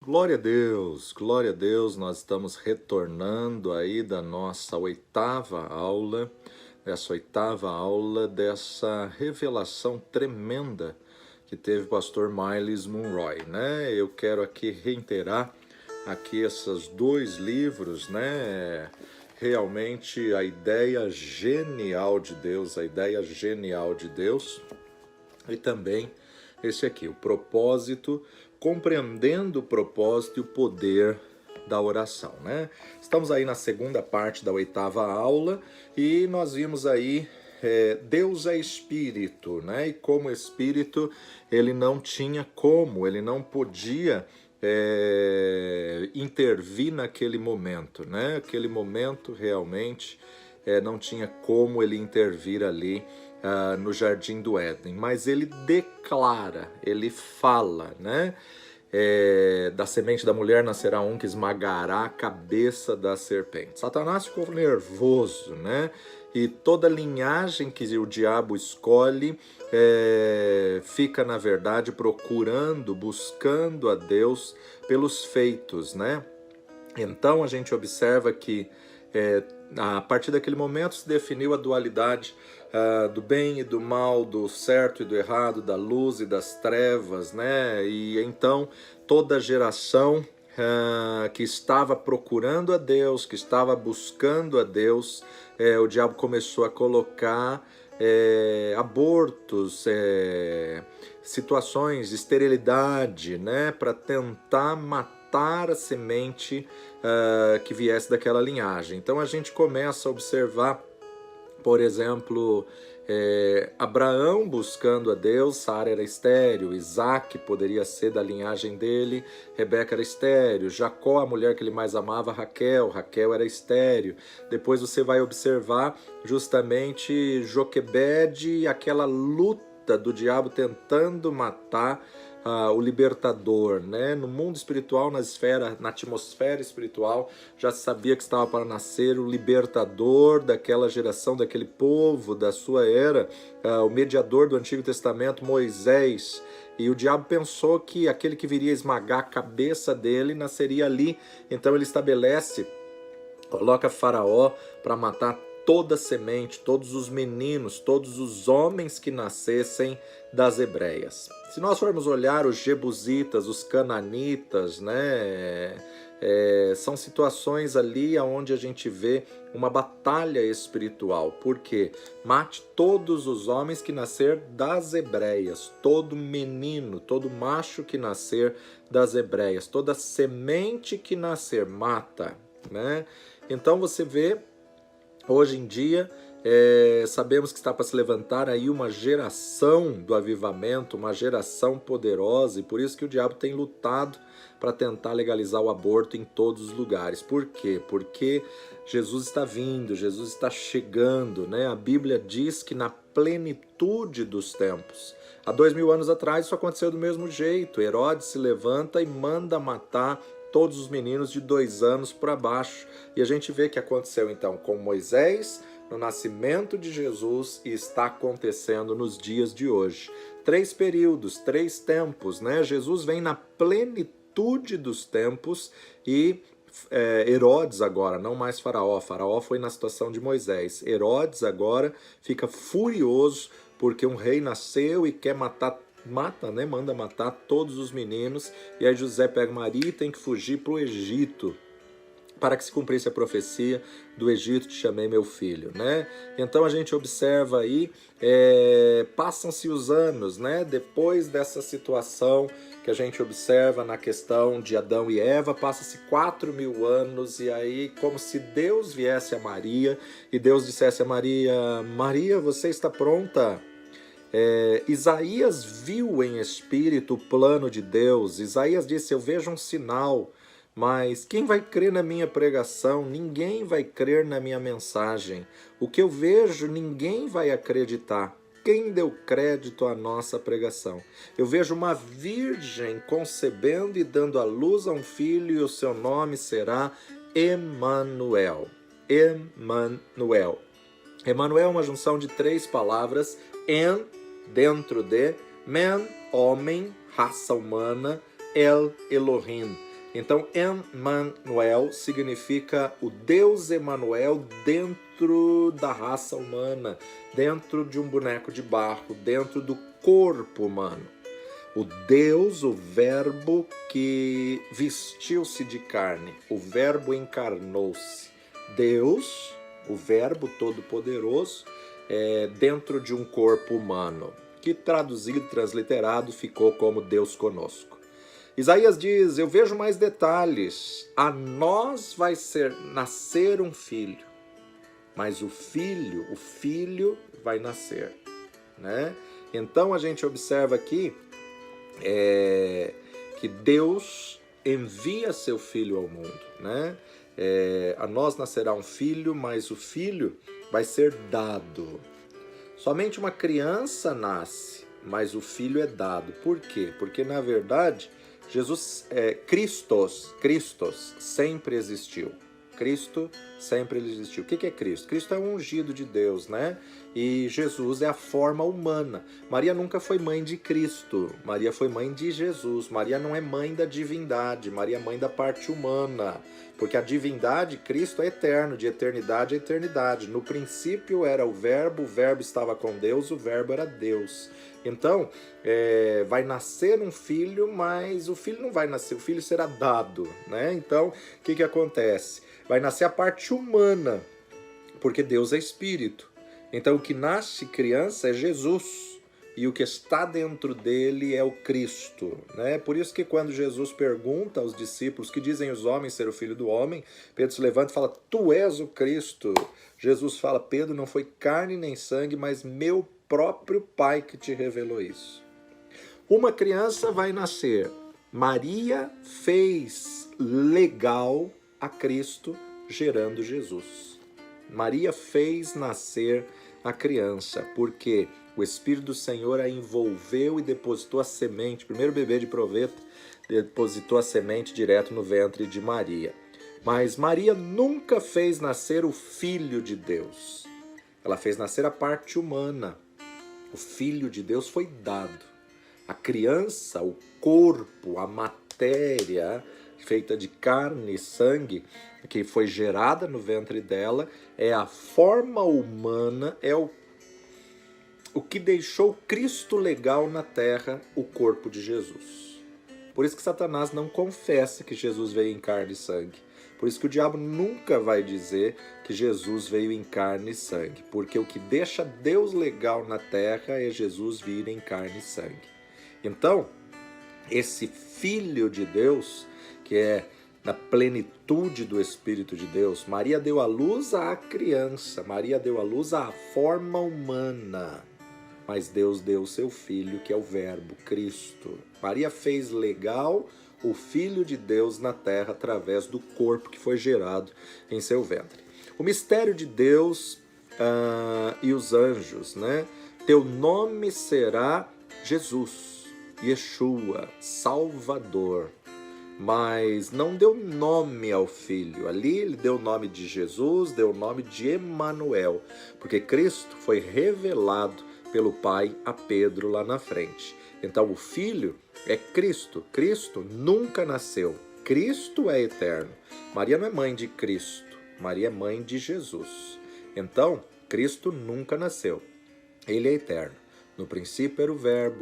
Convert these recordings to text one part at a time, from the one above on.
Glória a Deus, nós estamos retornando aí da nossa oitava aula dessa revelação tremenda que teve o pastor Myles Munroe, né? Eu quero aqui reiterar aqui esses dois livros, né? Realmente a ideia genial de Deus, e também esse aqui, o propósito, compreendendo o propósito e o poder da oração, né? Estamos aí na segunda parte da oitava aula e nós vimos aí Deus é Espírito, né? E como Espírito, ele não podia intervir naquele momento, né? Aquele momento realmente não tinha como ele intervir ali no Jardim do Éden, mas ele declara, ele fala, né? Da semente da mulher nascerá um que esmagará a cabeça da serpente. Satanás ficou nervoso, né? E toda linhagem que o diabo escolhe fica, na verdade, buscando a Deus pelos feitos, né? Então a gente observa que a partir daquele momento se definiu a dualidade do bem e do mal, do certo e do errado, da luz e das trevas, né? E então toda geração que estava procurando a Deus, que estava buscando a Deus, o diabo começou a colocar abortos, situações de esterilidade, né? Para tentar matar a semente que viesse daquela linhagem. Então a gente começa a observar, por exemplo, Abraão buscando a Deus, Sara era estéril, Isaac poderia ser da linhagem dele, Rebeca era estéril, Jacó, a mulher que ele mais amava, Raquel era estéril. Depois você vai observar justamente Joquebede, aquela luta do diabo tentando matar o libertador, né? No mundo espiritual, na atmosfera espiritual, já se sabia que estava para nascer o libertador daquela geração, daquele povo, da sua era, o mediador do Antigo Testamento, Moisés. E o diabo pensou que aquele que viria esmagar a cabeça dele nasceria ali. Então ele coloca Faraó para matar toda a semente, todos os meninos, todos os homens que nascessem das hebreias. Se nós formos olhar os jebusitas, os cananitas, né, são situações ali onde a gente vê uma batalha espiritual. Por quê? Mate todos os homens que nascer das hebreias, todo menino, todo macho que nascer das hebreias, toda semente que nascer, mata, né? Então você vê, hoje em dia, sabemos que está para se levantar aí uma geração do avivamento, uma geração poderosa, e por isso que o diabo tem lutado para tentar legalizar o aborto em todos os lugares. Por quê? Porque Jesus está vindo, Jesus está chegando, né? A Bíblia diz que na plenitude dos tempos. Há 2000 anos atrás isso aconteceu do mesmo jeito. Herodes se levanta e manda matar todos os meninos de 2 anos para baixo. E a gente vê que aconteceu então com Moisés, no nascimento de Jesus, e está acontecendo nos dias de hoje. 3 períodos, 3 tempos, né? Jesus vem na plenitude dos tempos e Herodes agora, não mais Faraó. Faraó foi na situação de Moisés. Herodes agora fica furioso porque um rei nasceu e quer manda matar todos os meninos. E aí José pega Maria e tem que fugir para o Egito, para que se cumprisse a profecia do Egito, te chamei meu filho, né? Então a gente observa aí, passam-se os anos, né? Depois dessa situação que a gente observa na questão de Adão e Eva, passa-se 4.000 anos, e aí como se Deus viesse a Maria, e Deus dissesse a Maria, Maria, você está pronta? Isaías viu em espírito o plano de Deus. Isaías disse, eu vejo um sinal, mas quem vai crer na minha pregação? Ninguém vai crer na minha mensagem. O que eu vejo, ninguém vai acreditar. Quem deu crédito à nossa pregação? Eu vejo uma virgem concebendo e dando à luz a um filho, e o seu nome será Emanuel. Emanuel. Emanuel é uma junção de 3 palavras, dentro de, man, homem, raça humana, El, Elohim. Então, Emmanuel significa o Deus Emanuel dentro da raça humana, dentro de um boneco de barro, dentro do corpo humano. O Deus, o Verbo que vestiu-se de carne, o Verbo encarnou-se. Deus, o Verbo Todo-Poderoso, dentro de um corpo humano, que traduzido, transliterado, ficou como Deus conosco. Isaías diz, eu vejo mais detalhes, a nós vai nascer um filho, mas o filho vai nascer, né? Então a gente observa aqui que Deus envia seu filho ao mundo, né? A nós nascerá um filho, mas o filho vai ser dado. Somente uma criança nasce, mas o filho é dado. Por quê? Porque na verdade Christos sempre existiu. Cristo sempre existiu. O que é Cristo? Cristo é um ungido de Deus, né? E Jesus é a forma humana. Maria nunca foi mãe de Cristo. Maria foi mãe de Jesus. Maria não é mãe da divindade. Maria é mãe da parte humana. Porque a divindade, Cristo, é eterno, de eternidade a eternidade. No princípio era o Verbo estava com Deus, o Verbo era Deus. Então, vai nascer um filho, mas o filho não vai nascer, o filho será dado, né? Então, o que acontece? Vai nascer a parte humana, porque Deus é espírito. Então, o que nasce criança é Jesus, e o que está dentro dele é o Cristo, né? Por isso que quando Jesus pergunta aos discípulos que dizem os homens ser o filho do homem, Pedro se levanta e fala, tu és o Cristo. Jesus fala, Pedro, não foi carne nem sangue, mas meu próprio Pai que te revelou isso. Uma criança vai nascer. Maria fez legal a Cristo, gerando Jesus. Maria fez nascer a criança, porque o Espírito do Senhor a envolveu e depositou a semente, primeiro bebê de proveta, depositou a semente direto no ventre de Maria. Mas Maria nunca fez nascer o Filho de Deus. Ela fez nascer a parte humana. O Filho de Deus foi dado. A criança, o corpo, a matéria feita de carne e sangue, que foi gerada no ventre dela, é a forma humana, é o que deixou Cristo legal na terra, o corpo de Jesus. Por isso que Satanás não confessa que Jesus veio em carne e sangue. Por isso que o diabo nunca vai dizer que Jesus veio em carne e sangue. Porque o que deixa Deus legal na terra é Jesus vir em carne e sangue. Então, esse Filho de Deus, que é na plenitude do Espírito de Deus, Maria deu à luz à criança, Maria deu à luz à forma humana. Mas Deus deu o seu Filho, que é o Verbo, Cristo. Maria fez legal o Filho de Deus na terra através do corpo que foi gerado em seu ventre. O mistério de Deus e os anjos, né? Teu nome será Jesus, Yeshua, Salvador. Mas não deu nome ao Filho. Ali ele deu o nome de Jesus, deu o nome de Emanuel, porque Cristo foi revelado pelo Pai a Pedro lá na frente. Então o Filho é Cristo. Cristo nunca nasceu. Cristo é eterno. Maria não é mãe de Cristo. Maria é mãe de Jesus. Então, Cristo nunca nasceu. Ele é eterno. No princípio era o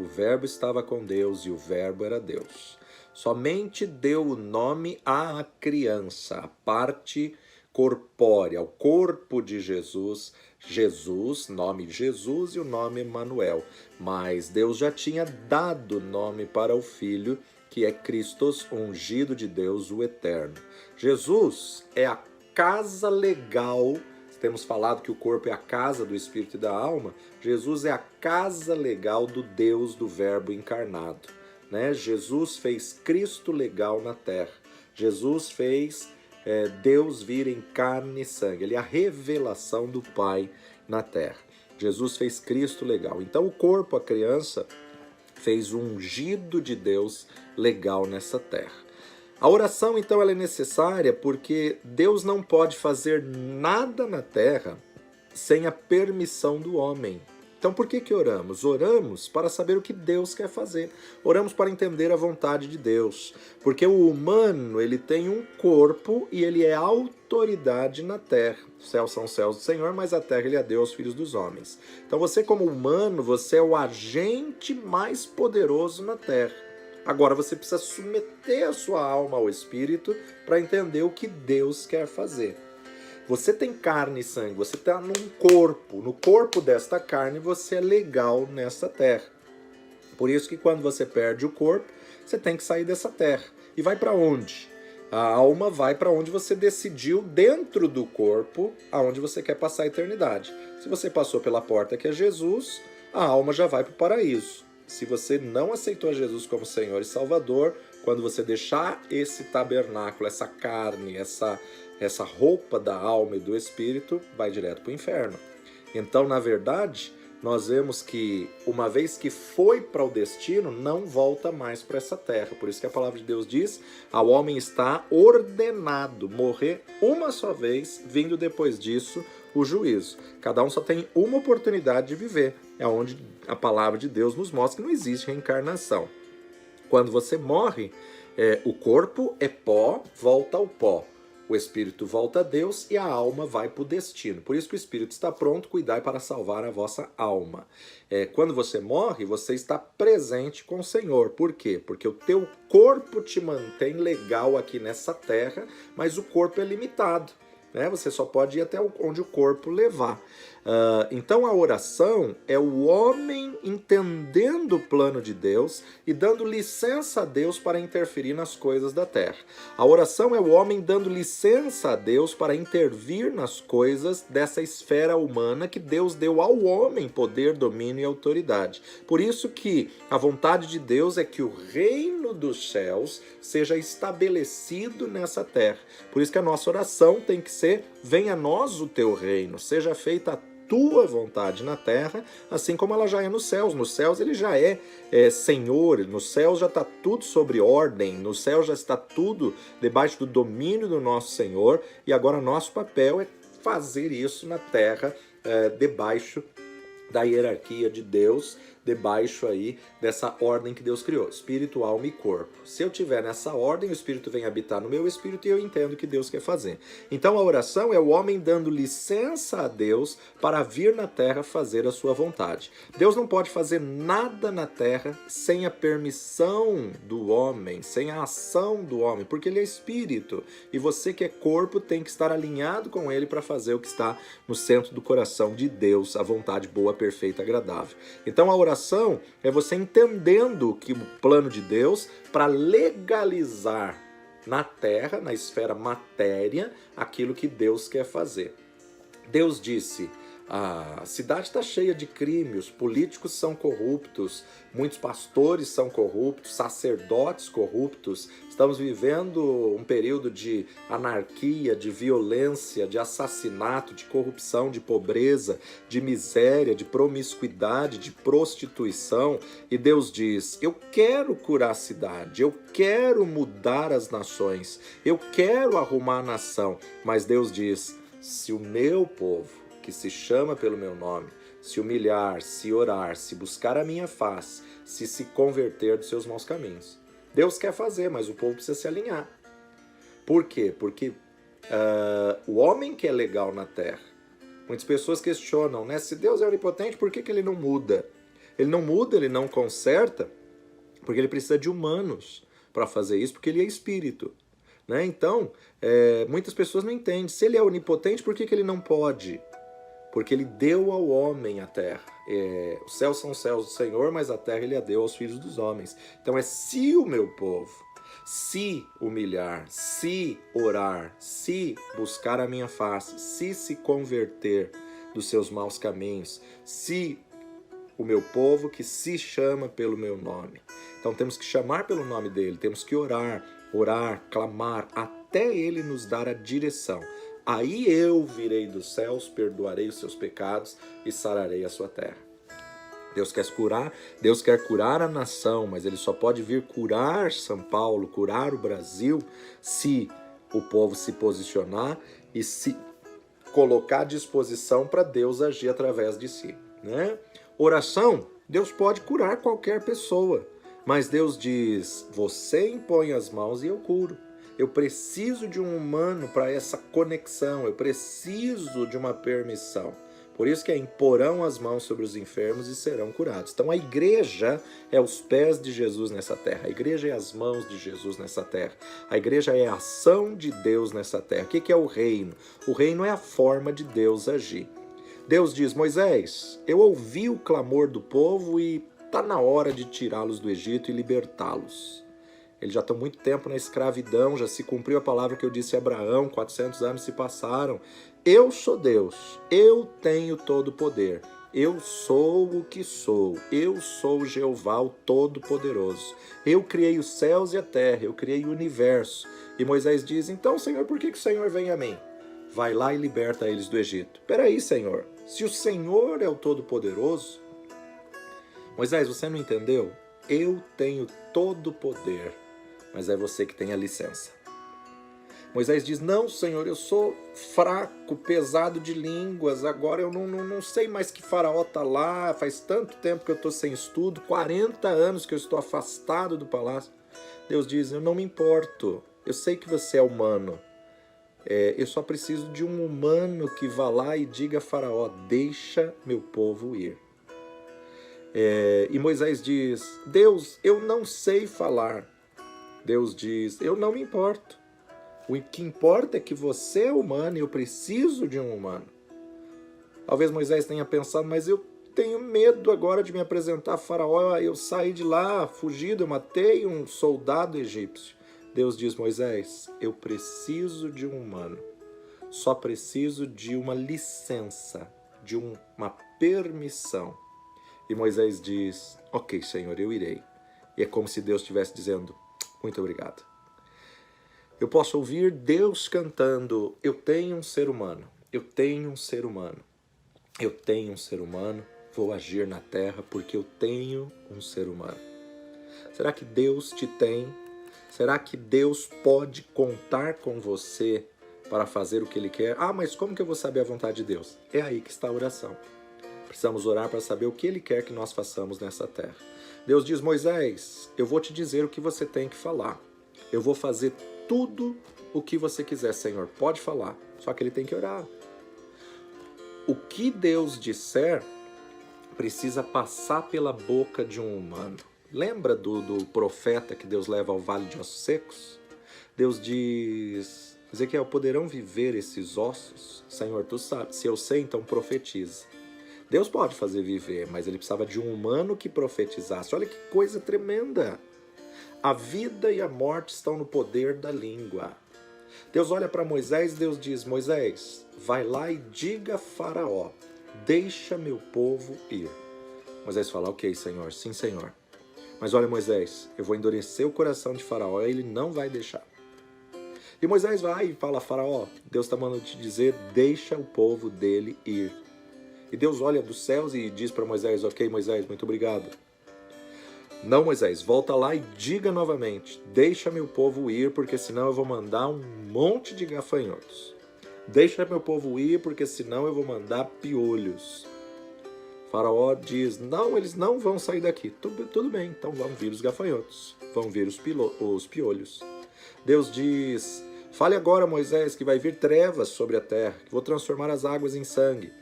Verbo estava com Deus e o Verbo era Deus. Somente deu o nome à criança, a parte corpórea, o corpo de Jesus, Jesus, nome Jesus e o nome Emanuel. Mas Deus já tinha dado nome para o Filho, que é Christos, ungido de Deus, o Eterno. Jesus é a casa legal. Temos falado que o corpo é a casa do Espírito e da alma. Jesus é a casa legal do Deus, do Verbo encarnado, né? Jesus fez Cristo legal na terra. Jesus fez Deus vir em carne e sangue. Ele é a revelação do Pai na terra. Jesus fez Cristo legal. Então o corpo, a criança, fez o ungido de Deus legal nessa terra. A oração, então, ela é necessária porque Deus não pode fazer nada na terra sem a permissão do homem. Então por que oramos? Oramos para saber o que Deus quer fazer. Oramos para entender a vontade de Deus. Porque o humano, ele tem um corpo e ele é autoridade na terra. Os céus são os céus do Senhor, mas a terra ele a deu aos filhos dos homens. Então você como humano, você é o agente mais poderoso na terra. Agora você precisa submeter a sua alma ao Espírito para entender o que Deus quer fazer. Você tem carne e sangue, você está num corpo. No corpo desta carne você é legal nessa terra. Por isso que quando você perde o corpo, você tem que sair dessa terra. E vai para onde? A alma vai para onde você decidiu dentro do corpo, aonde você quer passar a eternidade. Se você passou pela porta que é Jesus, a alma já vai para o paraíso. Se você não aceitou Jesus como Senhor e Salvador, quando você deixar esse tabernáculo, essa carne, essa roupa da alma e do espírito, vai direto para o inferno. Então, na verdade, nós vemos que uma vez que foi para o destino, não volta mais para essa terra. Por isso que a palavra de Deus diz, ao homem está ordenado morrer uma só vez, vindo depois disso o juízo. Cada um só tem uma oportunidade de viver. É onde a palavra de Deus nos mostra que não existe reencarnação. Quando você morre, o corpo é pó, volta ao pó. O espírito volta a Deus e a alma vai para o destino. Por isso que o espírito está pronto, cuidai para salvar a vossa alma. Quando você morre, você está presente com o Senhor. Por quê? Porque o teu corpo te mantém legal aqui nessa terra, mas o corpo é limitado. Você só pode ir até onde o corpo levar. Então a oração é o homem entendendo o plano de Deus e dando licença a Deus para interferir nas coisas da terra. A oração é o homem dando licença a Deus para intervir nas coisas dessa esfera humana que Deus deu ao homem poder, domínio e autoridade. Por isso que a vontade de Deus é que o reino dos céus seja estabelecido nessa terra. Por isso que a nossa oração tem que ser: venha a nós o teu reino, seja feita a tua vontade na terra, assim como ela já é nos céus. Nos céus ele já é Senhor, nos céus já está tudo sobre ordem, nos céus já está tudo debaixo do domínio do nosso Senhor, e agora nosso papel é fazer isso na terra, debaixo da hierarquia de Deus, debaixo aí dessa ordem que Deus criou, espírito, alma e corpo. Se eu tiver nessa ordem, o espírito vem habitar no meu espírito e eu entendo o que Deus quer fazer. Então a oração é o homem dando licença a Deus para vir na terra fazer a sua vontade. Deus não pode fazer nada na terra sem a permissão do homem, sem a ação do homem, porque ele é espírito. E você que é corpo tem que estar alinhado com ele para fazer o que está no centro do coração de Deus, a vontade boa, perfeita e agradável. Então a oração é você entendendo que o plano de Deus para legalizar na terra, na esfera matéria, aquilo que Deus quer fazer. Deus disse: a cidade está cheia de crime, os políticos são corruptos, muitos pastores são corruptos, sacerdotes corruptos. Estamos vivendo um período de anarquia, de violência, de assassinato, de corrupção, de pobreza, de miséria, de promiscuidade, de prostituição. E Deus diz: eu quero curar a cidade, eu quero mudar as nações, eu quero arrumar a nação. Mas Deus diz: se o meu povo, que se chama pelo meu nome, se humilhar, se orar, se buscar a minha face, se converter dos seus maus caminhos. Deus quer fazer, mas o povo precisa se alinhar. Por quê? Porque o homem que é legal na terra, muitas pessoas questionam, né? Se Deus é onipotente, por que ele não muda? Ele não muda, ele não conserta, porque ele precisa de humanos para fazer isso, porque ele é espírito. Então, muitas pessoas não entendem. Se ele é onipotente, por que ele não pode? Porque ele deu ao homem a terra. Os céus são os céus do Senhor, mas a terra ele a deu aos filhos dos homens. Então se o meu povo se humilhar, se orar, se buscar a minha face, se converter dos seus maus caminhos, se o meu povo que se chama pelo meu nome. Então temos que chamar pelo nome dele, temos que orar, clamar, até ele nos dar a direção. Aí eu virei dos céus, perdoarei os seus pecados e sararei a sua terra. Deus quer curar a nação, mas ele só pode vir curar São Paulo, curar o Brasil, se o povo se posicionar e se colocar à disposição para Deus agir através de si. Oração, Deus pode curar qualquer pessoa, mas Deus diz, você impõe as mãos e eu curo. Eu preciso de um humano para essa conexão, eu preciso de uma permissão. Por isso que é imporão as mãos sobre os enfermos e serão curados. Então a igreja é os pés de Jesus nessa terra. A igreja é as mãos de Jesus nessa terra. A igreja é a ação de Deus nessa terra. O que é o reino? O reino é a forma de Deus agir. Deus diz, Moisés, eu ouvi o clamor do povo e está na hora de tirá-los do Egito e libertá-los. Eles já estão muito tempo na escravidão, já se cumpriu a palavra que eu disse a Abraão, 400 anos se passaram. Eu sou Deus, eu tenho todo o poder, eu sou o que sou, eu sou Jeová, o Todo-Poderoso. Eu criei os céus e a terra, eu criei o universo. E Moisés diz, então, Senhor, por que o Senhor vem a mim? Vai lá e liberta eles do Egito. Peraí, Senhor, se o Senhor é o Todo-Poderoso, Moisés, você não entendeu? Eu tenho todo o poder, mas é você que tem a licença. Moisés diz, não, Senhor, eu sou fraco, pesado de línguas, agora eu não sei mais que faraó está lá, faz tanto tempo que eu estou sem estudo, 40 anos que eu estou afastado do palácio. Deus diz, eu não me importo, eu sei que você é humano, eu só preciso de um humano que vá lá e diga a faraó, deixa meu povo ir. E Moisés diz, Deus, eu não sei falar. Deus diz, eu não me importo. O que importa é que você é humano e eu preciso de um humano. Talvez Moisés tenha pensado, mas eu tenho medo agora de me apresentar a faraó. Eu saí de lá fugido, eu matei um soldado egípcio. Deus diz, Moisés, eu preciso de um humano. Só preciso de uma licença, de uma permissão. E Moisés diz, ok, Senhor, eu irei. E é como se Deus estivesse dizendo, muito obrigado. Eu posso ouvir Deus cantando, eu tenho um ser humano, eu tenho um ser humano, eu tenho um ser humano, vou agir na terra porque eu tenho um ser humano. Será que Deus te tem? Será que Deus pode contar com você para fazer o que Ele quer? Ah, mas como que eu vou saber a vontade de Deus? É aí que está a oração. Precisamos orar para saber o que Ele quer que nós façamos nessa terra. Deus diz, Moisés, eu vou te dizer o que você tem que falar. Eu vou fazer tudo o que você quiser, Senhor. Pode falar. Só que Ele tem que orar. O que Deus disser precisa passar pela boca de um humano. Lembra do profeta que Deus leva ao vale de ossos secos? Deus diz, Ezequiel, poderão viver esses ossos? Senhor, tu sabes. Se eu sei, então profetiza. Deus pode fazer viver, mas ele precisava de um humano que profetizasse. Olha que coisa tremenda. A vida e a morte estão no poder da língua. Deus olha para Moisés e Deus diz, Moisés, vai lá e diga a faraó, deixa meu povo ir. Moisés fala, ok, Senhor, sim, Senhor. Mas olha, Moisés, eu vou endurecer o coração de faraó e ele não vai deixar. E Moisés vai e fala, faraó, Deus está mandando te dizer, deixa o povo dele ir. E Deus olha dos céus e diz para Moisés, ok, Moisés, muito obrigado. Não, Moisés, volta lá e diga novamente, deixa meu povo ir, porque senão eu vou mandar um monte de gafanhotos. Deixa meu povo ir, porque senão eu vou mandar piolhos. Faraó diz, não, eles não vão sair daqui. Tudo bem, então vão vir os gafanhotos, vão vir os piolhos. Deus diz, fale agora, Moisés, que vai vir trevas sobre a terra, que vou transformar as águas em sangue.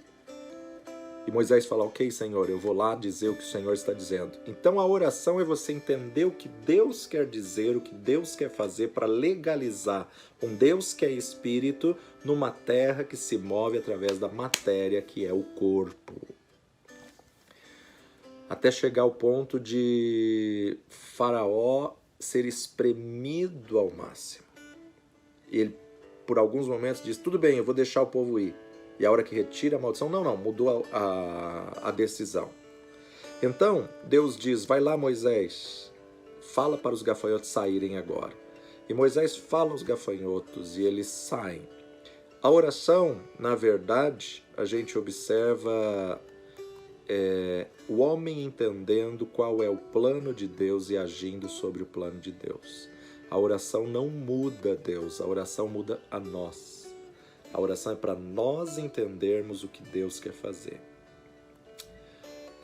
E Moisés fala, ok, Senhor, eu vou lá dizer o que o Senhor está dizendo. Então a oração é você entender o que Deus quer dizer, o que Deus quer fazer para legalizar um Deus que é espírito numa terra que se move através da matéria, que é o corpo. Até chegar ao ponto de Faraó ser espremido ao máximo. E ele, por alguns momentos, diz, tudo bem, eu vou deixar o povo ir. E a hora que retira a maldição, não, mudou a decisão. Então, Deus diz, vai lá, Moisés, fala para os gafanhotos saírem agora. E Moisés fala aos gafanhotos e eles saem. A oração, na verdade, a gente observa o homem entendendo qual é o plano de Deus e agindo sobre o plano de Deus. A oração não muda Deus, a oração muda a nós. A oração é para nós entendermos o que Deus quer fazer.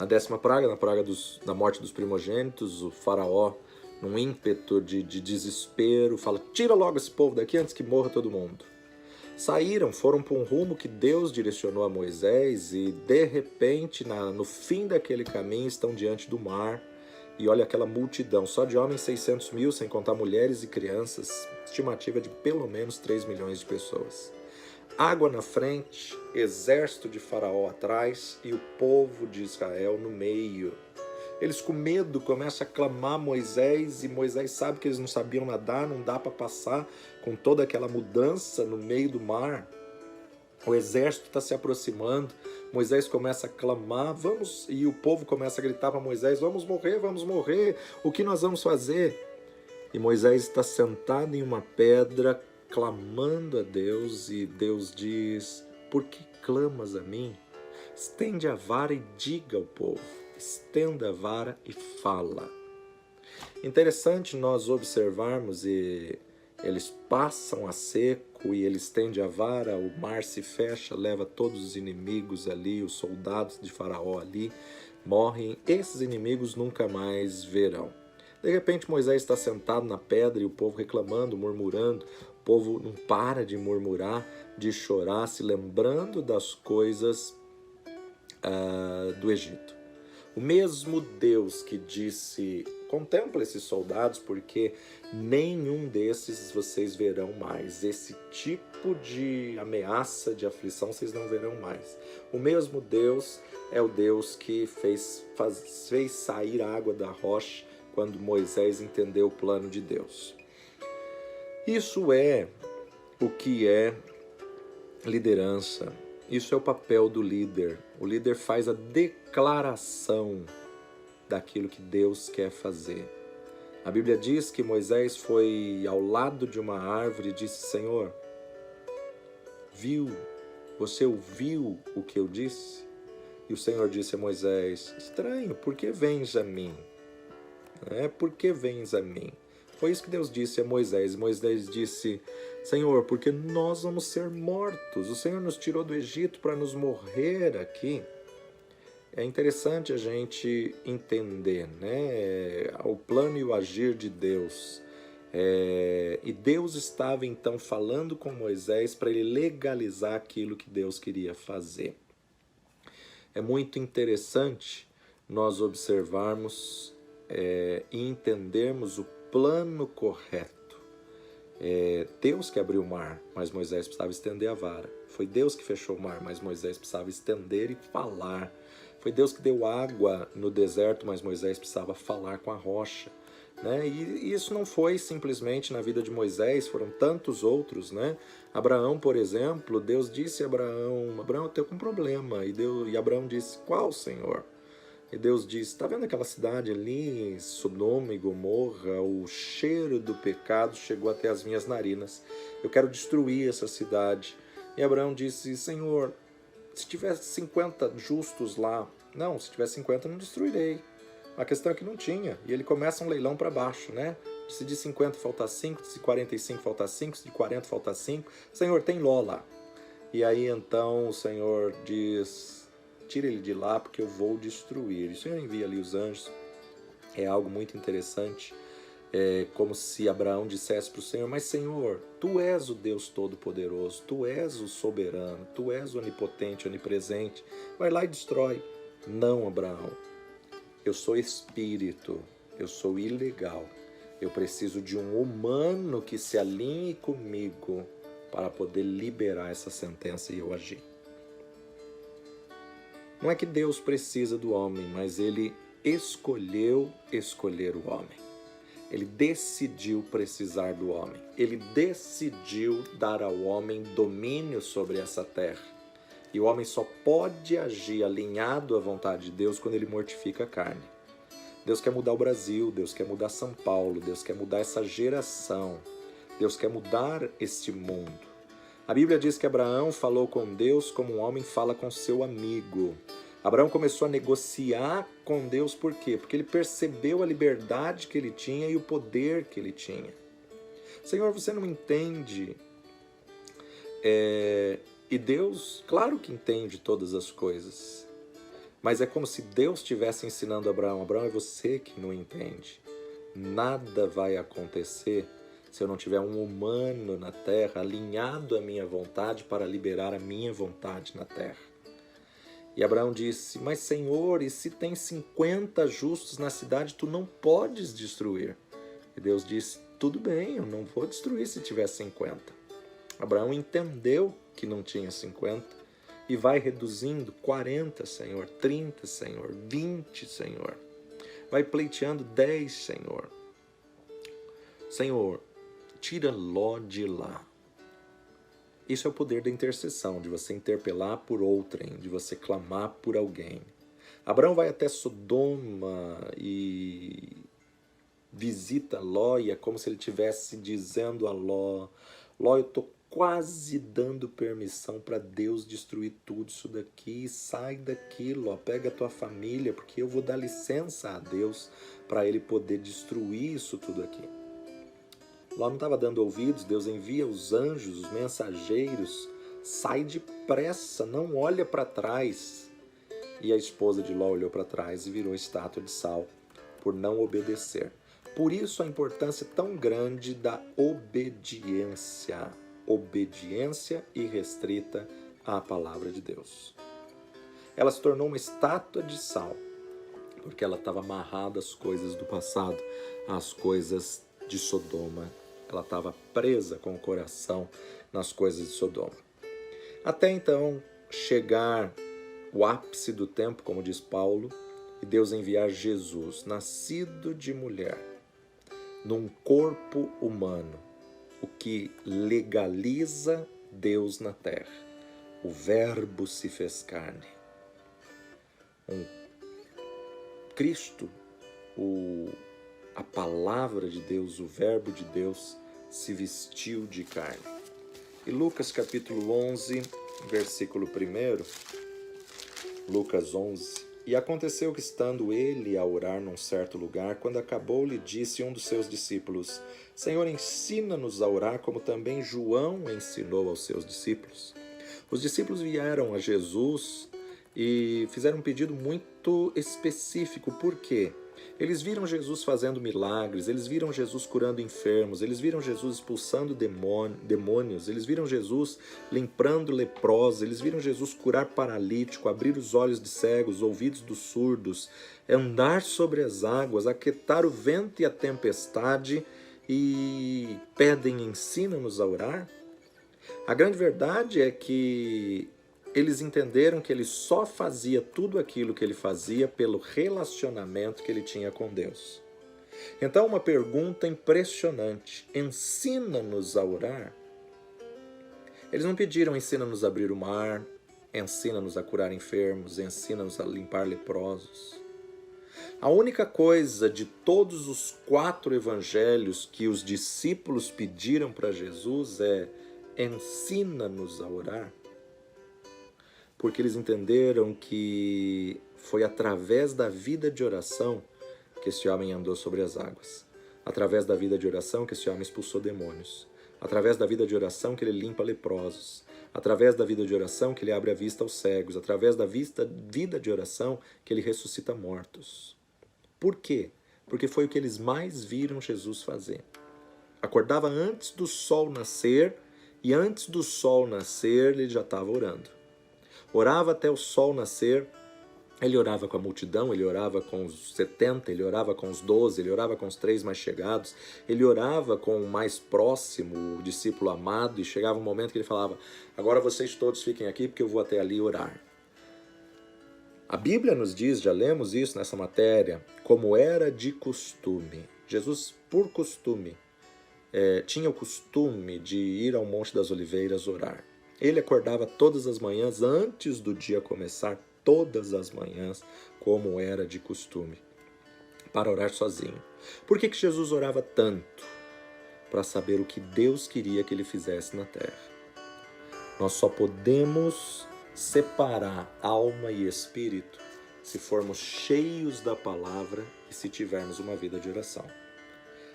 A 10ª praga, na praga da morte dos primogênitos, o faraó, num ímpeto de desespero, fala: tira logo esse povo daqui antes que morra todo mundo. Saíram, foram para um rumo que Deus direcionou a Moisés e, de repente, no fim daquele caminho, estão diante do mar. E olha aquela multidão, só de homens 600 mil, sem contar mulheres e crianças, estimativa de pelo menos 3 milhões de pessoas. Água na frente, exército de Faraó atrás e o povo de Israel no meio. Eles com medo começam a clamar Moisés, e Moisés sabe que eles não sabiam nadar, não dá para passar com toda aquela mudança no meio do mar. O exército está se aproximando, Moisés começa a clamar, vamos, e o povo começa a gritar para Moisés: vamos morrer, o que nós vamos fazer? E Moisés está sentado em uma pedra, clamando a Deus, e Deus diz: por que clamas a mim? Estende a vara e diga ao povo, estenda a vara e fala. Interessante nós observarmos, e eles passam a seco e ele estende a vara, o mar se fecha, leva todos os inimigos ali, os soldados de Faraó ali, morrem, esses inimigos nunca mais verão. De repente Moisés está sentado na pedra e o povo reclamando, murmurando, o povo não para de murmurar, de chorar, se lembrando das coisas do Egito. O mesmo Deus que disse: contempla esses soldados, porque nenhum desses vocês verão mais. Esse tipo de ameaça, de aflição, vocês não verão mais. O mesmo Deus é o Deus que fez sair a água da rocha quando Moisés entendeu o plano de Deus. Isso é o que é liderança. Isso é o papel do líder. O líder faz a declaração daquilo que Deus quer fazer. A Bíblia diz que Moisés foi ao lado de uma árvore e disse: Senhor, você ouviu o que eu disse? E o Senhor disse a Moisés: estranho, por que vens a mim? Por que vens a mim? Foi isso que Deus disse a Moisés. Moisés disse: Senhor, porque nós vamos ser mortos. O Senhor nos tirou do Egito para nos morrer aqui. É interessante a gente entender, o plano e o agir de Deus. E Deus estava então falando com Moisés para ele legalizar aquilo que Deus queria fazer. É muito interessante nós observarmos e entendermos o plano correto. Deus que abriu o mar, mas Moisés precisava estender a vara. Foi Deus que fechou o mar, mas Moisés precisava estender e falar. Foi Deus que deu água no deserto, mas Moisés precisava falar com a rocha. E isso não foi simplesmente na vida de Moisés, foram tantos outros. Abraão, por exemplo, Deus disse a Abraão: Abraão, eu estou com um problema. E Abraão disse: qual, Senhor? E Deus disse: está vendo aquela cidade ali, Sodoma e Gomorra? O cheiro do pecado chegou até as minhas narinas. Eu quero destruir essa cidade. E Abraão disse: Senhor, se tivesse 50 justos lá, não, se tivesse 50 não destruirei. A questão é que não tinha. E ele começa um leilão para baixo, Se de 50 falta 5, se de 45 falta 5, se de 40 falta 5. Senhor, tem Ló lá. E aí então o Senhor diz: tira ele de lá porque eu vou destruir. E o Senhor envia ali os anjos. É algo muito interessante. É como se Abraão dissesse para o Senhor: mas Senhor, Tu és o Deus Todo-Poderoso, Tu és o soberano, Tu és o onipotente, onipresente. Vai lá e destrói. Não, Abraão. Eu sou espírito, eu sou ilegal. Eu preciso de um humano que se alinhe comigo para poder liberar essa sentença e eu agir. Não é que Deus precisa do homem, mas Ele escolheu escolher o homem. Ele decidiu precisar do homem. Ele decidiu dar ao homem domínio sobre essa terra. E o homem só pode agir alinhado à vontade de Deus quando ele mortifica a carne. Deus quer mudar o Brasil, Deus quer mudar São Paulo, Deus quer mudar essa geração. Deus quer mudar este mundo. A Bíblia diz que Abraão falou com Deus como um homem fala com seu amigo. Abraão começou a negociar com Deus, por quê? Porque ele percebeu a liberdade que ele tinha e o poder que ele tinha. Senhor, você não entende? E Deus, claro que entende todas as coisas. Mas é como se Deus estivesse ensinando a Abraão: Abraão, é você que não entende. Nada vai acontecer se eu não tiver um humano na terra alinhado à minha vontade para liberar a minha vontade na terra. E Abraão disse: mas Senhor, e se tem 50 justos na cidade, tu não podes destruir. E Deus disse: tudo bem, eu não vou destruir se tiver 50. Abraão entendeu que não tinha 50 e vai reduzindo: 40, Senhor, 30, Senhor, 20, Senhor. Vai pleiteando: 10, Senhor. Senhor, tira Ló de lá. Isso é o poder da intercessão, de você interpelar por outrem, de você clamar por alguém. Abraão vai até Sodoma e visita Ló, e é como se ele estivesse dizendo a Ló: Ló, eu estou quase dando permissão para Deus destruir tudo isso daqui. Sai daqui, Ló, pega a tua família, porque eu vou dar licença a Deus para ele poder destruir isso tudo aqui. Ló não estava dando ouvidos. Deus envia os anjos, os mensageiros: sai depressa, não olha para trás. E a esposa de Ló olhou para trás e virou estátua de sal por não obedecer. Por isso a importância tão grande da obediência. Obediência irrestrita à palavra de Deus. Ela se tornou uma estátua de sal, porque ela estava amarrada às coisas do passado, às coisas de Sodoma. Ela estava presa com o coração nas coisas de Sodoma. Até então chegar o ápice do tempo, como diz Paulo, e Deus enviar Jesus, nascido de mulher, num corpo humano, o que legaliza Deus na terra. O Verbo se fez carne. Cristo, a palavra de Deus, o Verbo de Deus, se vestiu de carne. E Lucas capítulo 11, versículo 1, Lucas 11. E aconteceu que, estando ele a orar num certo lugar, quando acabou, lhe disse um dos seus discípulos: Senhor, ensina-nos a orar, como também João ensinou aos seus discípulos. Os discípulos vieram a Jesus e fizeram um pedido muito específico. Por quê? Eles viram Jesus fazendo milagres, eles viram Jesus curando enfermos, eles viram Jesus expulsando demônios, eles viram Jesus limpando leprosos, eles viram Jesus curar paralítico, abrir os olhos de cegos, os ouvidos dos surdos, andar sobre as águas, aquietar o vento e a tempestade, e pedem: ensina-nos a orar. A grande verdade é que eles entenderam que ele só fazia tudo aquilo que ele fazia pelo relacionamento que ele tinha com Deus. Então, uma pergunta impressionante: ensina-nos a orar? Eles não pediram: ensina-nos a abrir o mar, ensina-nos a curar enfermos, ensina-nos a limpar leprosos. A única coisa de todos os 4 evangelhos que os discípulos pediram para Jesus é: ensina-nos a orar. Porque eles entenderam que foi através da vida de oração que esse homem andou sobre as águas. Através da vida de oração que esse homem expulsou demônios. Através da vida de oração que ele limpa leprosos. Através da vida de oração que ele abre a vista aos cegos. Através da vida de oração que ele ressuscita mortos. Por quê? Porque foi o que eles mais viram Jesus fazer. Acordava antes do sol nascer, e antes do sol nascer ele já estava orando. Orava até o sol nascer. Ele orava com a multidão, ele orava com os 70, ele orava com os 12, ele orava com os 3 mais chegados, ele orava com o mais próximo, o discípulo amado, e chegava um momento que ele falava: agora vocês todos fiquem aqui porque eu vou até ali orar. A Bíblia nos diz, já lemos isso nessa matéria, como era de costume. Jesus, por costume, tinha o costume de ir ao Monte das Oliveiras orar. Ele acordava todas as manhãs, antes do dia começar, todas as manhãs, como era de costume, para orar sozinho. Por que Jesus orava tanto? Para saber o que Deus queria que ele fizesse na terra. Nós só podemos separar alma e espírito se formos cheios da palavra e se tivermos uma vida de oração.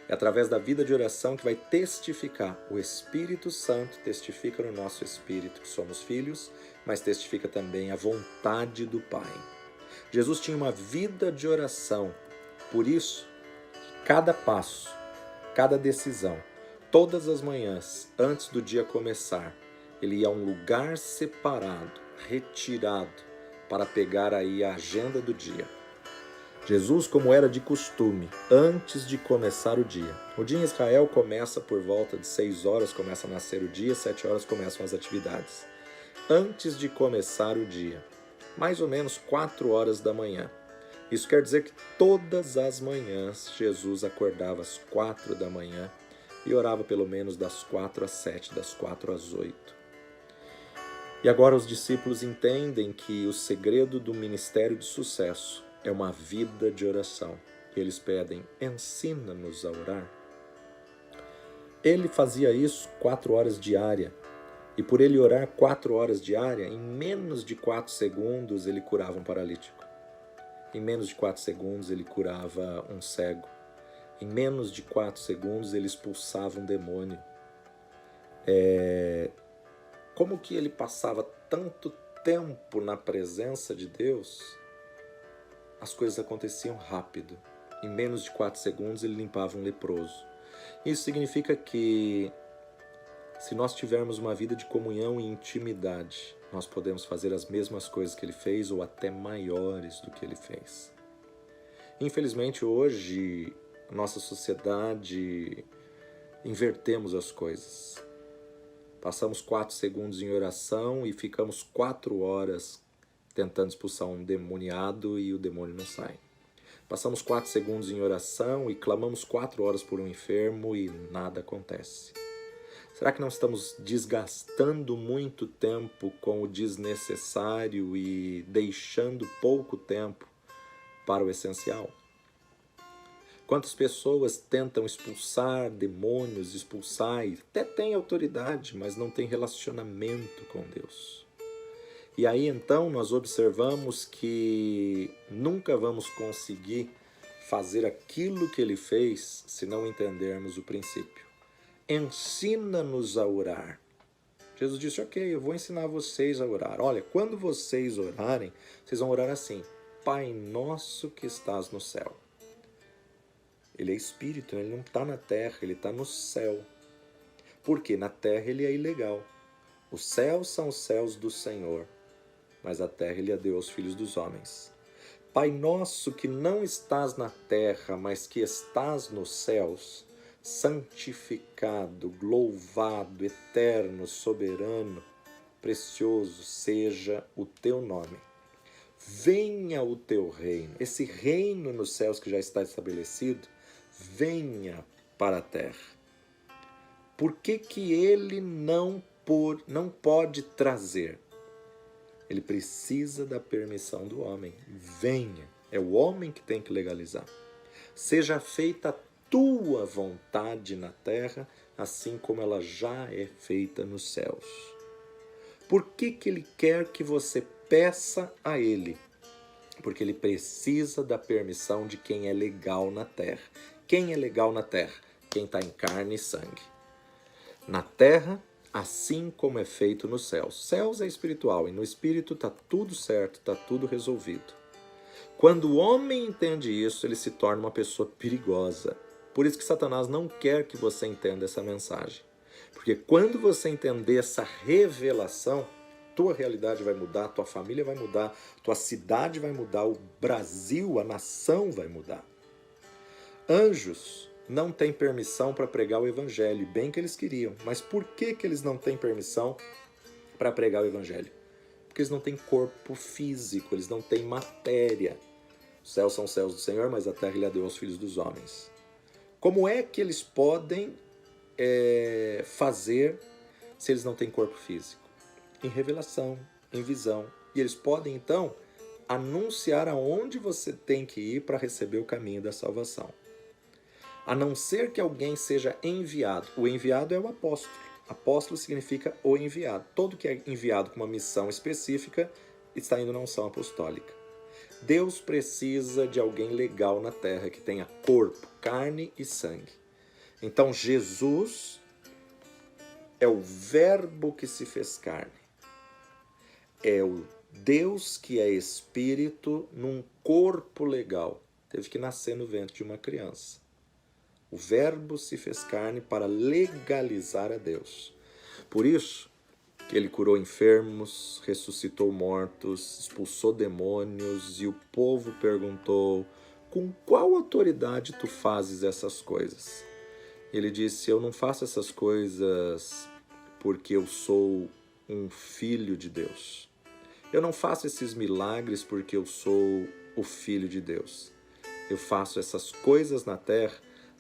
É através da vida de oração que vai testificar. O Espírito Santo testifica no nosso espírito que somos filhos, mas testifica também a vontade do Pai. Jesus tinha uma vida de oração. Por isso, cada passo, cada decisão, todas as manhãs, antes do dia começar, ele ia a um lugar separado, retirado, para pegar aí a agenda do dia. Jesus, como era de costume, antes de começar o dia. O dia em Israel começa por volta de 6 horas, começa a nascer o dia, 7 horas começam as atividades. Antes de começar o dia, mais ou menos 4 horas da manhã. Isso quer dizer que todas as manhãs Jesus acordava às 4 da manhã e orava pelo menos das 4 às 7, das 4 às 8. E agora os discípulos entendem que o segredo do ministério de sucesso é uma vida de oração. Eles pedem, ensina-nos a orar. Ele fazia isso 4 horas diárias. E por ele orar 4 horas diárias, em menos de 4 segundos ele curava um paralítico. Em menos de 4 segundos ele curava um cego. Em menos de 4 segundos ele expulsava um demônio. Como que ele passava tanto tempo na presença de Deus? As coisas aconteciam rápido. Em menos de 4 segundos ele limpava um leproso. Isso significa que se nós tivermos uma vida de comunhão e intimidade, nós podemos fazer as mesmas coisas que ele fez ou até maiores do que ele fez. Infelizmente hoje, a nossa sociedade, invertemos as coisas. Passamos 4 segundos em oração e ficamos 4 horas tentando expulsar um demoniado e o demônio não sai. Passamos 4 segundos em oração e clamamos 4 horas por um enfermo e nada acontece. Será que não estamos desgastando muito tempo com o desnecessário e deixando pouco tempo para o essencial? Quantas pessoas tentam expulsar demônios, expulsar e até têm autoridade, mas não têm relacionamento com Deus? E aí então nós observamos que nunca vamos conseguir fazer aquilo que ele fez se não entendermos o princípio. Ensina-nos a orar. Jesus disse, ok, eu vou ensinar vocês a orar. Olha, quando vocês orarem, vocês vão orar assim, Pai nosso que estás no céu. Ele é espírito, ele não está na terra, ele está no céu. Porque na terra ele é ilegal. Os céus são os céus do Senhor, mas a terra ele a deu aos filhos dos homens. Pai nosso que não estás na terra, mas que estás nos céus, santificado, louvado, eterno, soberano, precioso seja o teu nome. Venha o teu reino. Esse reino nos céus que já está estabelecido, venha para a terra. Por que que ele não pode trazer? Ele precisa da permissão do homem. Venha. É o homem que tem que legalizar. Seja feita a tua vontade na terra, assim como ela já é feita nos céus. Por que que ele quer que você peça a ele? Porque ele precisa da permissão de quem é legal na terra. Quem é legal na terra? Quem está em carne e sangue. Na terra, assim como é feito nos céus. Céus é espiritual e no espírito está tudo certo, está tudo resolvido. Quando o homem entende isso, ele se torna uma pessoa perigosa. Por isso que Satanás não quer que você entenda essa mensagem. Porque quando você entender essa revelação, tua realidade vai mudar, tua família vai mudar, tua cidade vai mudar, o Brasil, a nação vai mudar. Anjos não têm permissão para pregar o evangelho, bem que eles queriam. Mas por que que eles não têm permissão para pregar o evangelho? Porque eles não têm corpo físico, eles não têm matéria. Os céus são os céus do Senhor, mas a terra ele a deu aos filhos dos homens. Como é que eles podem fazer se eles não têm corpo físico? Em revelação, em visão. E eles podem, então, anunciar aonde você tem que ir para receber o caminho da salvação. A não ser que alguém seja enviado. O enviado é o apóstolo. Apóstolo significa o enviado. Todo que é enviado com uma missão específica está indo na unção apostólica. Deus precisa de alguém legal na terra, que tenha corpo, carne e sangue. Então Jesus é o verbo que se fez carne. É o Deus, que é espírito, num corpo legal, teve que nascer no ventre de uma criança. O Verbo se fez carne para legalizar a Deus. Por isso que ele curou enfermos, ressuscitou mortos, expulsou demônios, e o povo perguntou: com qual autoridade tu fazes essas coisas? Ele disse: eu não faço essas coisas porque eu sou um filho de Deus. Eu não faço esses milagres porque eu sou o filho de Deus. Eu faço essas coisas na terra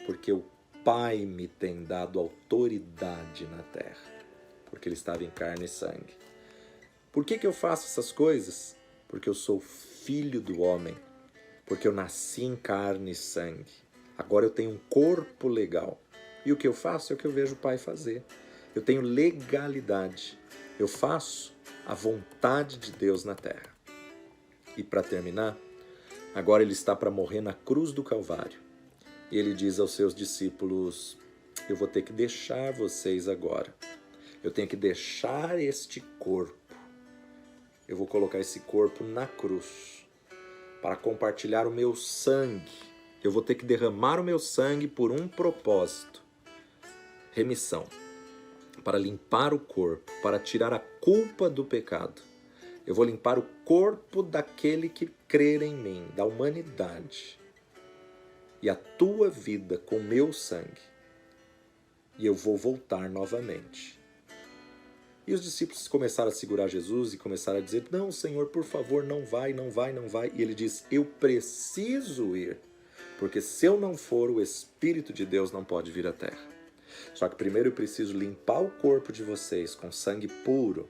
porque o Pai me tem dado autoridade na terra, porque ele estava em carne e sangue. Por que eu faço essas coisas? Porque eu sou filho do homem, porque eu nasci em carne e sangue. Agora eu tenho um corpo legal. E o que eu faço é o que eu vejo o Pai fazer. Eu tenho legalidade. Eu faço a vontade de Deus na terra. E para terminar, agora ele está para morrer na cruz do Calvário. E ele diz aos seus discípulos: eu vou ter que deixar vocês agora. Eu tenho que deixar este corpo. Eu vou colocar esse corpo na cruz para compartilhar o meu sangue. Eu vou ter que derramar o meu sangue por um propósito: remissão, para limpar o corpo, para tirar a culpa do pecado. Eu vou limpar o corpo daquele que crer em mim, da humanidade, e a tua vida com meu sangue. E eu vou voltar novamente. E os discípulos começaram a segurar Jesus e começaram a dizer: não, Senhor, por favor, não vai, não vai, não vai. E ele diz: eu preciso ir, porque se eu não for, o Espírito de Deus não pode vir à terra. Só que primeiro eu preciso limpar o corpo de vocês com sangue puro,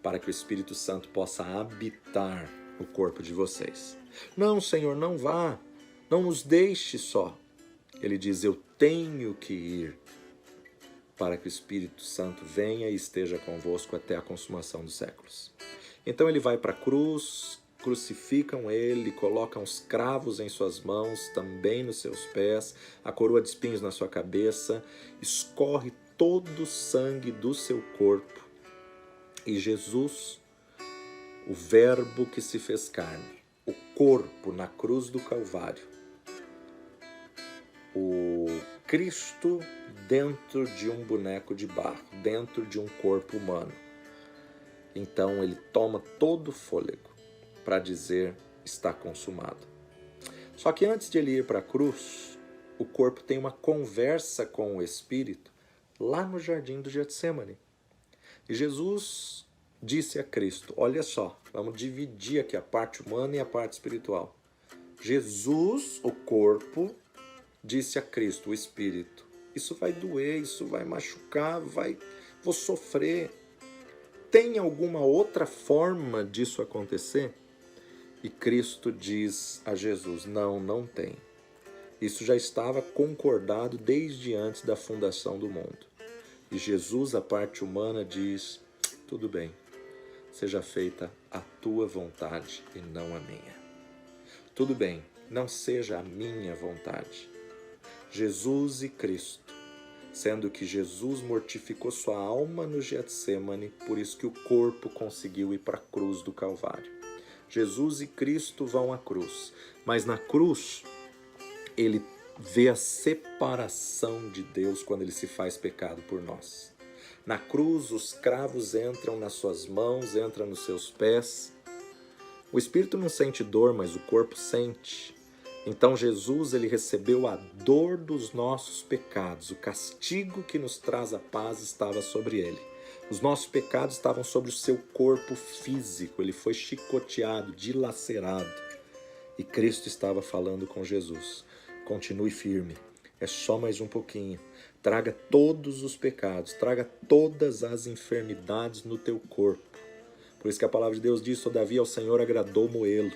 para que o Espírito Santo possa habitar o corpo de vocês. Não, Senhor, não vá, não nos deixe só. Ele diz: eu tenho que ir, para que o Espírito Santo venha e esteja convosco até a consumação dos séculos. Então ele vai para a cruz, crucificam ele, colocam os cravos em suas mãos, também nos seus pés, a coroa de espinhos na sua cabeça, escorre todo o sangue do seu corpo. E Jesus, o Verbo que se fez carne, o corpo na cruz do Calvário, o Cristo dentro de um boneco de barro, dentro de um corpo humano. Então ele toma todo o fôlego para dizer: está consumado. Só que antes de ele ir para a cruz, o corpo tem uma conversa com o Espírito lá no jardim do Getsêmani. E Jesus disse a Cristo: olha só, vamos dividir aqui a parte humana e a parte espiritual. Jesus, o corpo, disse a Cristo, o Espírito: isso vai doer, isso vai machucar, vou sofrer. Tem alguma outra forma disso acontecer? E Cristo diz a Jesus: não, não tem. Isso já estava concordado desde antes da fundação do mundo. E Jesus, a parte humana, diz: tudo bem, seja feita a tua vontade e não a minha. Tudo bem, não seja a minha vontade. Jesus e Cristo, sendo que Jesus mortificou sua alma no Getsêmani, por isso que o corpo conseguiu ir para a cruz do Calvário. Jesus e Cristo vão à cruz, mas na cruz ele vê a separação de Deus quando ele se faz pecado por nós. Na cruz os cravos entram nas suas mãos, entram nos seus pés. O espírito não sente dor, mas o corpo sente. Então Jesus, ele recebeu a dor dos nossos pecados. O castigo que nos traz a paz estava sobre ele. Os nossos pecados estavam sobre o seu corpo físico. Ele foi chicoteado, dilacerado. E Cristo estava falando com Jesus: continue firme, é só mais um pouquinho. Traga todos os pecados, traga todas as enfermidades no teu corpo. Por isso que a palavra de Deus diz: todavia ao Senhor agradou moê-lo.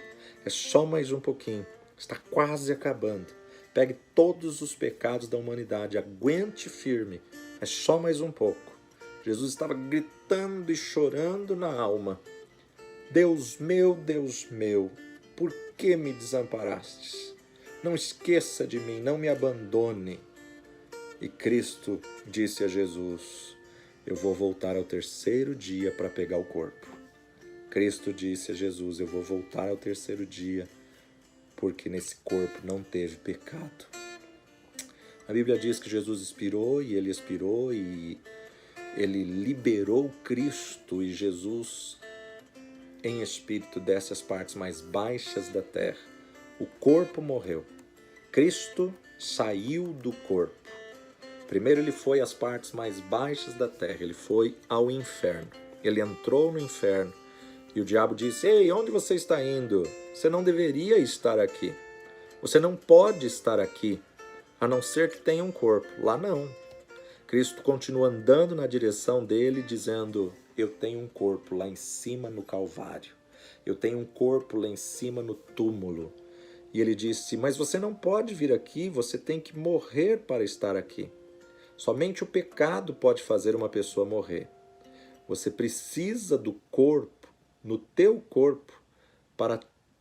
É só mais um pouquinho. Está quase acabando. Pegue todos os pecados da humanidade, aguente firme, é só mais um pouco. Jesus estava gritando e chorando na alma: Deus meu, por que me desamparastes? Não esqueça de mim, não me abandone. E Cristo disse a Jesus: eu vou voltar ao terceiro dia para pegar o corpo. Cristo disse a Jesus: eu vou voltar ao terceiro dia, porque nesse corpo não teve pecado. A Bíblia diz que Jesus expirou e ele liberou Cristo, e Jesus em espírito desce às partes mais baixas da terra. O corpo morreu. Cristo saiu do corpo. Primeiro ele foi às partes mais baixas da terra, ele foi ao inferno. Ele entrou no inferno e o diabo disse: ei, onde você está indo? Você não deveria estar aqui. Você não pode estar aqui, a não ser que tenha um corpo. Lá não. Cristo continua andando na direção dele, dizendo: eu tenho um corpo lá em cima no Calvário. Eu tenho um corpo lá em cima no túmulo. E ele disse: mas você não pode vir aqui, você tem que morrer para estar aqui. Somente o pecado pode fazer uma pessoa morrer. Você precisa do corpo, no teu corpo, para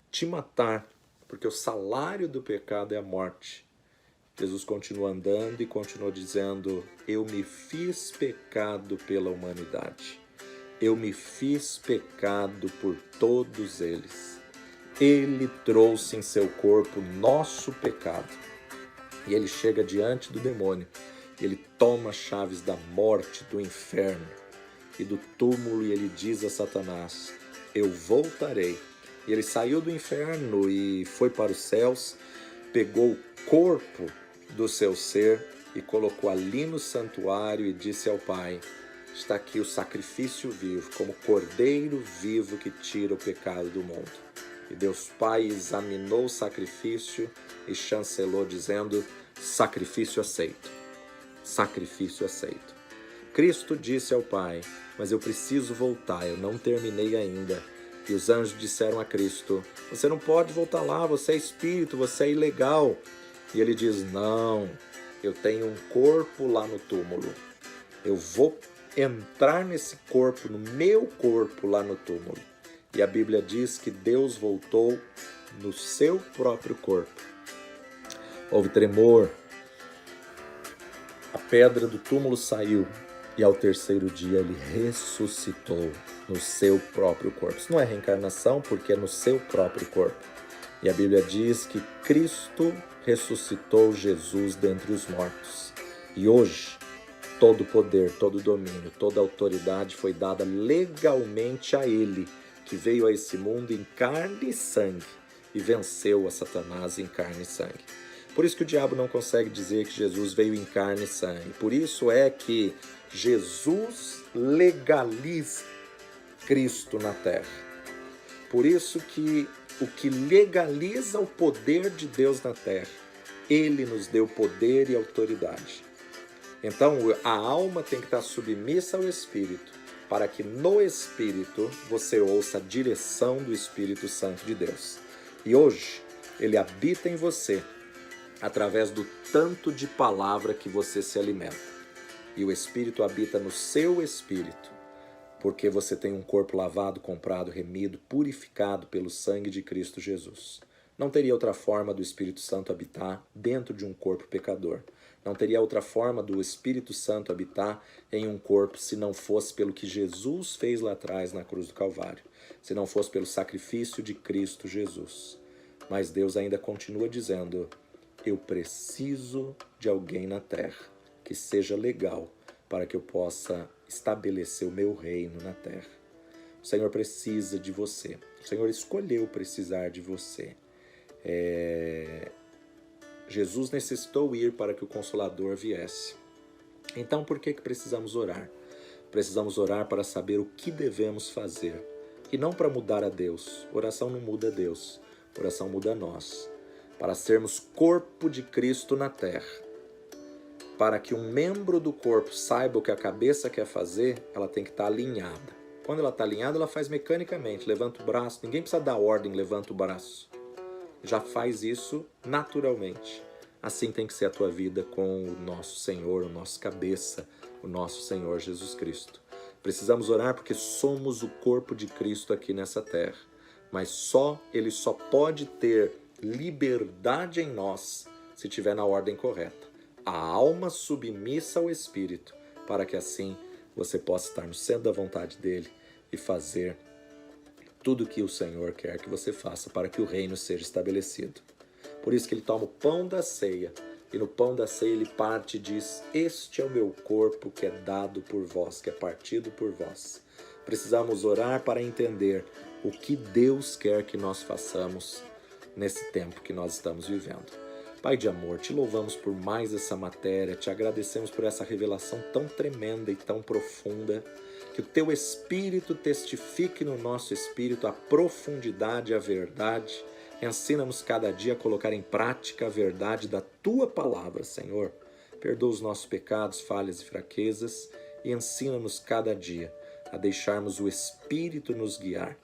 te matar, porque o salário do pecado é a morte. Jesus continua andando e continua dizendo: eu me fiz pecado pela humanidade. Eu me fiz pecado por todos eles. Ele trouxe em seu corpo nosso pecado. E ele chega diante do demônio. Ele toma as chaves da morte, do inferno e do túmulo, e ele diz a Satanás: eu voltarei. E ele saiu do inferno e foi para os céus, pegou o corpo do seu ser e colocou ali no santuário e disse ao Pai: está aqui o sacrifício vivo, como cordeiro vivo que tira o pecado do mundo. E Deus Pai examinou o sacrifício e chancelou, dizendo: sacrifício aceito. Sacrifício aceito. Cristo disse ao Pai: mas eu preciso voltar, eu não terminei ainda. E os anjos disseram a Cristo: você não pode voltar lá, você é espírito, você é ilegal. E ele diz: não, eu tenho um corpo lá no túmulo. Eu vou entrar nesse corpo, no meu corpo lá no túmulo. E a Bíblia diz que Deus voltou no seu próprio corpo. Houve tremor, a pedra do túmulo saiu e ao terceiro dia ele ressuscitou no seu próprio corpo. Isso não é reencarnação, porque é no seu próprio corpo. E a Bíblia diz que Cristo ressuscitou Jesus dentre os mortos. E hoje, todo poder, todo domínio, toda autoridade foi dada legalmente a Ele, que veio a esse mundo em carne e sangue e venceu a Satanás em carne e sangue. Por isso que o diabo não consegue dizer que Jesus veio em carne e sangue. Por isso é que Jesus legaliza Cristo na terra. Por isso que o que legaliza o poder de Deus na terra, Ele nos deu poder e autoridade. Então a alma tem que estar submissa ao Espírito, para que no Espírito você ouça a direção do Espírito Santo de Deus. E hoje Ele habita em você através do tanto de palavra que você se alimenta. E o Espírito habita no seu espírito, porque você tem um corpo lavado, comprado, remido, purificado pelo sangue de Cristo Jesus. Não teria outra forma do Espírito Santo habitar dentro de um corpo pecador. Não teria outra forma do Espírito Santo habitar em um corpo se não fosse pelo que Jesus fez lá atrás na cruz do Calvário, se não fosse pelo sacrifício de Cristo Jesus. Mas Deus ainda continua dizendo: eu preciso de alguém na terra que seja legal para que eu possa estabelecer o meu reino na terra. O Senhor precisa de você. O Senhor escolheu precisar de você. Jesus necessitou ir para que o Consolador viesse. Então, por que precisamos orar? Precisamos orar para saber o que devemos fazer. E não para mudar a Deus. Oração não muda a Deus. Oração muda a nós. Para sermos corpo de Cristo na terra. Para que um membro do corpo saiba o que a cabeça quer fazer, ela tem que estar alinhada. Quando ela está alinhada, ela faz mecanicamente. Levanta o braço. Ninguém precisa dar ordem, levanta o braço. Já faz isso naturalmente. Assim tem que ser a tua vida com o nosso Senhor, o nosso cabeça, o nosso Senhor Jesus Cristo. Precisamos orar porque somos o corpo de Cristo aqui nessa terra. Mas Ele só pode ter liberdade em nós se estiver na ordem correta. A alma submissa ao Espírito, para que assim você possa estar no centro da vontade dEle e fazer tudo que o Senhor quer que você faça para que o reino seja estabelecido. Por isso que ele toma o pão da ceia, e no pão da ceia ele parte e diz: este é o meu corpo que é dado por vós, que é partido por vós. Precisamos orar para entender o que Deus quer que nós façamos nesse tempo que nós estamos vivendo. Pai de amor, te louvamos por mais essa matéria, te agradecemos por essa revelação tão tremenda e tão profunda. Que o teu Espírito testifique no nosso espírito a profundidade e a verdade. Ensina-nos cada dia a colocar em prática a verdade da tua palavra, Senhor. Perdoa os nossos pecados, falhas e fraquezas e ensina-nos cada dia a deixarmos o Espírito nos guiar,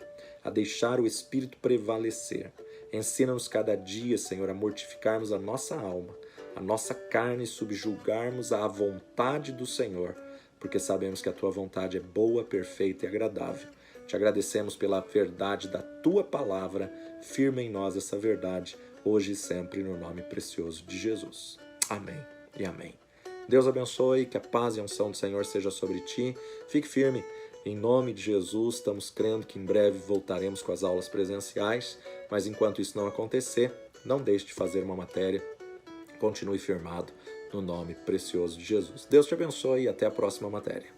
a deixar o Espírito prevalecer. Ensina-nos cada dia, Senhor, a mortificarmos a nossa alma, a nossa carne e subjugarmos à vontade do Senhor, porque sabemos que a tua vontade é boa, perfeita e agradável. Te agradecemos pela verdade da tua palavra, firma em nós essa verdade, hoje e sempre, no nome precioso de Jesus. Amém e amém. Deus abençoe, que a paz e a unção do Senhor seja sobre ti. Fique firme, em nome de Jesus. Estamos crendo que em breve voltaremos com as aulas presenciais, mas enquanto isso não acontecer, não deixe de fazer uma matéria. Continue firmado no nome precioso de Jesus. Deus te abençoe e até a próxima matéria.